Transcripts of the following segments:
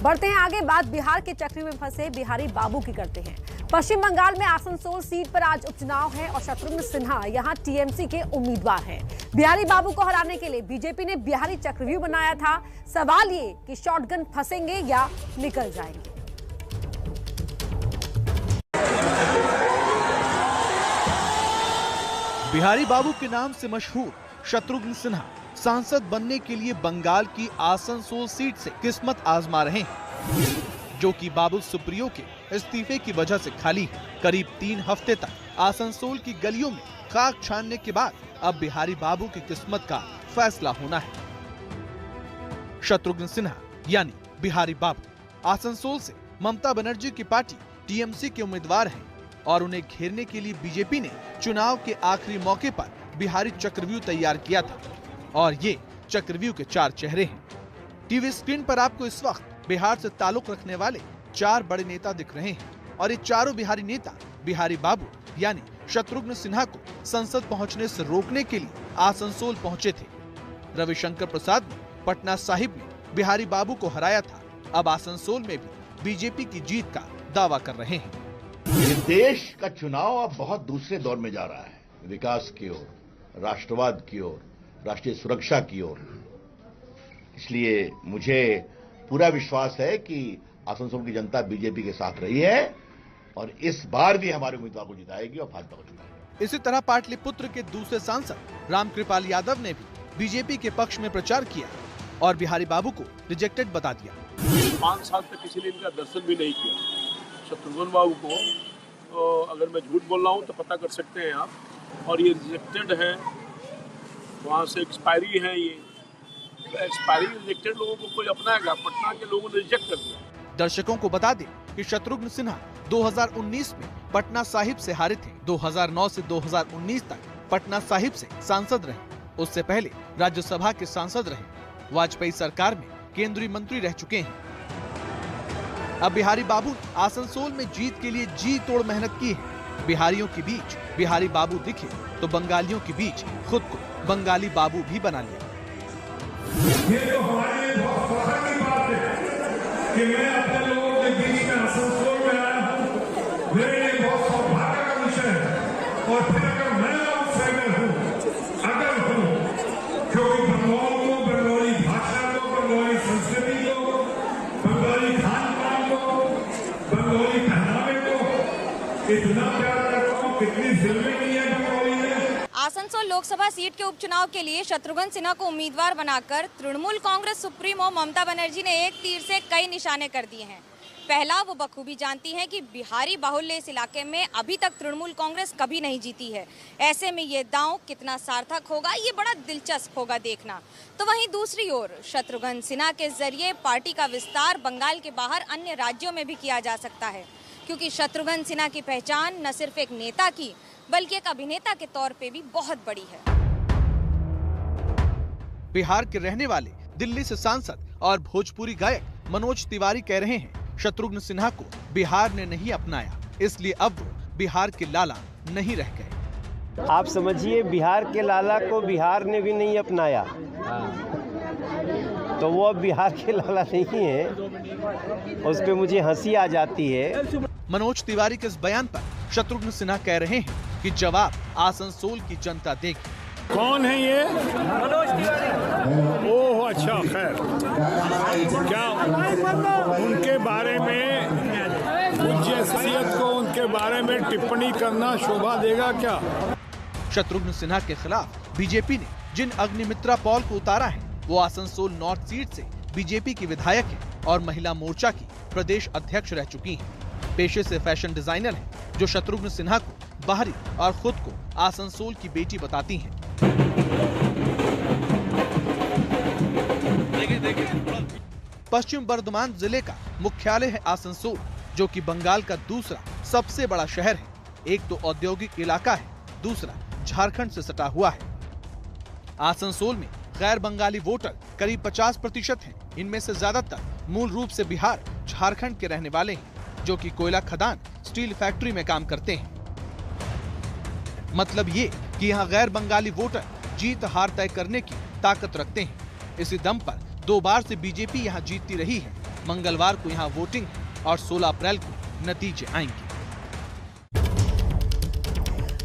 बढ़ते हैं आगे, बात बिहार के चक्री में फंसे बिहारी बाबू की करते हैं। पश्चिम बंगाल में आसनसोल सीट पर आज उपचुनाव है और शत्रुघ्न सिन्हा यहां टीएमसी के उम्मीदवार हैं। बिहारी बाबू को हराने के लिए बीजेपी ने बिहारी चक्रव्यूह बनाया था। सवाल ये कि शॉटगन फंसेंगे या निकल जाएंगे। बिहारी बाबू के नाम से मशहूर शत्रुघ्न सिन्हा सांसद बनने के लिए बंगाल की आसनसोल सीट से किस्मत आजमा रहे हैं, जो कि बाबुल सुप्रियो के इस्तीफे की वजह से खाली है। करीब 3 हफ्ते तक आसनसोल की गलियों में खाक छानने के बाद अब बिहारी बाबू की किस्मत का फैसला होना है। शत्रुघ्न सिन्हा यानी बिहारी बाबू आसनसोल से ममता बनर्जी की पार्टी टीएमसी के उम्मीदवार हैं और उन्हें घेरने के लिए बीजेपी ने चुनाव के आखिरी मौके पर बिहारी चक्रव्यूह तैयार किया था और ये चक्रव्यूह के 4 चेहरे हैं। टीवी स्क्रीन पर आपको इस वक्त बिहार से ताल्लुक रखने वाले 4 बड़े नेता दिख रहे हैं और ये चारों बिहारी नेता बिहारी बाबू यानी शत्रुघ्न सिन्हा को संसद पहुंचने से रोकने के लिए आसनसोल पहुंचे थे। रविशंकर प्रसाद ने पटना साहिब में बिहारी बाबू को हराया था। अब आसनसोल में भी बीजेपी की जीत का दावा कर रहे हैं। ये देश का चुनाव अब बहुत दूसरे दौर में जा रहा है, विकास की ओर, राष्ट्रवाद की ओर, राष्ट्रीय सुरक्षा की ओर। इसलिए मुझे पूरा विश्वास है कि आसनसोल की जनता बीजेपी के साथ रही है और इस बार भी हमारे उम्मीदवार को जिताएगी और भाजपा को जिताएगी। इसी तरह पाटलिपुत्र के दूसरे सांसद रामकृपाल यादव ने भी बीजेपी के पक्ष में प्रचार किया और बिहारी बाबू को रिजेक्टेड बता दिया। 5 साल तक किसी ने इनका दर्शन भी नहीं किया। शत्रुघ्न बाबू को तो अगर मैं झूठ बोल रहा हूँ तो पता कर सकते हैं आप, और ये रिजेक्टेड है, वहाँ से एक्सपायरी है। ये एक्सपायरी रिजेक्टेड लोगों को कोई अपनाएगा? पटना के लोगों ने रिजेक्ट कर दिया। दर्शकों को बता दें कि शत्रुघ्न सिन्हा 2019 में पटना साहिब से हारे थे। 2009 से 2019 तक पटना साहिब से सांसद रहे। उससे पहले राज्यसभा के सांसद रहे। वाजपेयी सरकार में केंद्रीय मंत्री रह चुके हैं। अब बिहारी बाबू आसनसोल में जीत के लिए जी तोड़ मेहनत की है। बिहारियों के बीच बिहारी बाबू दिखे तो बंगालियों के बीच खुद को बंगाली बाबू भी बना लिया। ये तो हमारे लिए बहुत फख्र की बात है कि मैं अपने लोगों के बीच में आसनसोल में आया हूँ। मेरे लिए बहुत सौभाग्य का विषय है। और फिर अगर मैं आउटसाइडर हूँ, अगर हूँ, क्योंकि बंगाल को, बंगाली भाषा को, बंगाली संस्कृति को, बंगाली खान-पान को, बंगाली पहनावे को इतना प्यार करता हूँ, कितनी फिल्में की है बंगाली ने। आसनसोल लोकसभा सीट के उपचुनाव के लिए शत्रुघ्न सिन्हा को उम्मीदवार बनाकर तृणमूल कांग्रेस सुप्रीमो ममता बनर्जी ने एक तीर से कई निशाने कर दिए हैं। पहला, वो बखूबी जानती हैं कि बिहारी बाहुल्य इस इलाके में अभी तक तृणमूल कांग्रेस कभी नहीं जीती है। ऐसे में ये दांव कितना सार्थक होगा, ये बड़ा दिलचस्प होगा देखना। तो वहीं दूसरी ओर शत्रुघ्न सिन्हा के जरिए पार्टी का विस्तार बंगाल के बाहर अन्य राज्यों में भी किया जा सकता है, क्योंकि शत्रुघ्न सिन्हा की पहचान न सिर्फ एक नेता की बल्कि एक अभिनेता के तौर पे भी बहुत बड़ी है। बिहार के रहने वाले दिल्ली से सांसद और भोजपुरी गायक मनोज तिवारी कह रहे हैं, शत्रुघ्न सिन्हा को बिहार ने नहीं अपनाया, इसलिए अब वो बिहार के लाला नहीं रह गए। आप समझिए, बिहार के लाला को बिहार ने भी नहीं अपनाया, तो वो अब बिहार के लाला नहीं है। उस पे मुझे हंसी आ जाती है। मनोज तिवारी के इस बयान पर शत्रुघ्न सिन्हा कह रहे हैं कि जवाब आसनसोल की जनता देगी। कौन है ये? मनोज तिवारी। ओह अच्छा, खैर, क्या उनके बारे में, पूज्य शख्सियत को उनके बारे में टिप्पणी करना शोभा देगा क्या? शत्रुघ्न सिन्हा के खिलाफ बीजेपी ने जिन अग्निमित्रा पॉल को उतारा है, वो आसनसोल नॉर्थ सीट से बीजेपी की विधायक है और महिला मोर्चा की प्रदेश अध्यक्ष रह चुकी हैं। पेशे से फैशन डिजाइनर हैं, जो शत्रुघ्न सिन्हा को बाहरी और खुद को आसनसोल की बेटी बताती हैं। पश्चिम बर्धमान जिले का मुख्यालय है आसनसोल, जो कि बंगाल का दूसरा सबसे बड़ा शहर है। एक तो औद्योगिक इलाका है, दूसरा झारखंड से सटा हुआ है। आसनसोल में गैर बंगाली वोटर करीब 50% हैं। इनमें से ज्यादातर मूल रूप से बिहार, झारखंड के रहने वाले हैं, जो कि कोयला खदान, स्टील फैक्ट्री में काम करते हैं। मतलब ये कि यहाँ गैर बंगाली वोटर जीत हार तय करने की ताकत रखते हैं। इसी दम पर 2 बार से बीजेपी यहाँ जीतती रही है। मंगलवार को यहाँ वोटिंग और 16 अप्रैल को नतीजे आएंगे।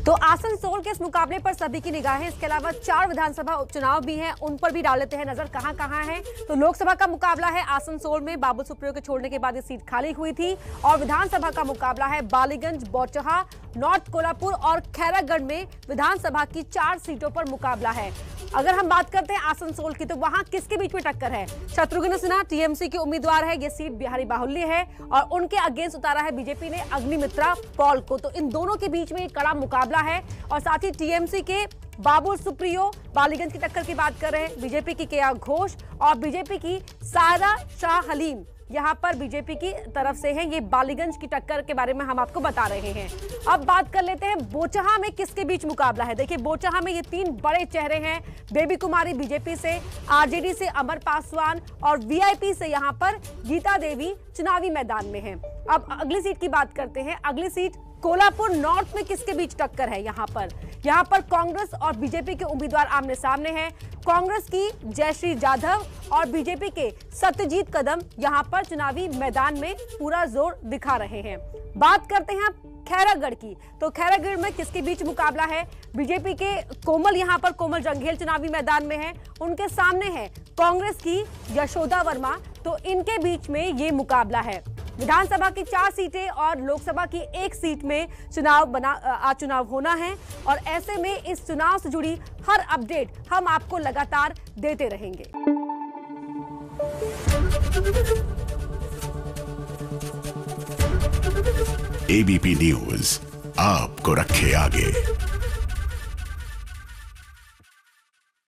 तो आसनसोल के इस मुकाबले पर सभी की निगाहें, इसके अलावा 4 विधानसभा उपचुनाव भी हैं, उन पर भी डाल लेते हैं नजर कहां है। तो लोकसभा का मुकाबला है आसनसोल में, बाबुल सुप्रियो के छोड़ने के बाद ये सीट खाली हुई थी। और विधानसभा का मुकाबला है बालीगंज, बौचहा, नॉर्थ कोल्हापुर और खैरागढ़ में विधानसभा की 4 सीटों पर मुकाबला है। अगर हम बात करते हैं आसनसोल की, तो वहां किसके बीच में टक्कर है? शत्रुघ्न सिन्हा टीएमसी के उम्मीदवार है, ये सीट बिहारी बाहुल्य है और उनके अगेंस्ट उतारा है बीजेपी ने अग्निमित्रा पॉल को। तो इन दोनों के बीच में एक कड़ा मुकाबला है। और साथ ही टीएमसी के बाबुल सुप्रियो बालीगंज की टक्कर की बात कर रहे हैं, बीजेपी की केया घोष और बीजेपी की सायरा शाह हलीम यहाँ पर बीजेपी की तरफ से है। ये बालीगंज की टक्कर के बारे में हम आपको बता रहे हैं। अब बात कर लेते हैं बोचहा में किसके बीच मुकाबला है। देखिए बोचहा में ये 3 बड़े चेहरे हैं, बेबी कुमारी बीजेपी से, आरजेडी से अमर पासवान और वीआईपी से यहाँ पर गीता देवी चुनावी मैदान में है। अब अगली सीट की बात करते हैं। अगली सीट कोल्हापुर नॉर्थ में किसके बीच टक्कर है? यहाँ पर कांग्रेस और बीजेपी के उम्मीदवार आमने सामने हैं। कांग्रेस की जयश्री जाधव और बीजेपी के सत्यजीत कदम यहाँ पर चुनावी मैदान में पूरा जोर दिखा रहे हैं। बात करते हैं खैरागढ़ की, तो खैरागढ़ में किसके बीच मुकाबला है? बीजेपी के कोमल यहाँ पर कोमल जंघेल चुनावी मैदान में है, उनके सामने है कांग्रेस की यशोदा वर्मा। तो इनके बीच में ये मुकाबला है। विधानसभा की 4 सीटें और लोकसभा की 1 सीट में चुनाव होना है और ऐसे में इस चुनाव से जुड़ी हर अपडेट हम आपको लगातार देते रहेंगे। एबीपी न्यूज आपको रखे आगे।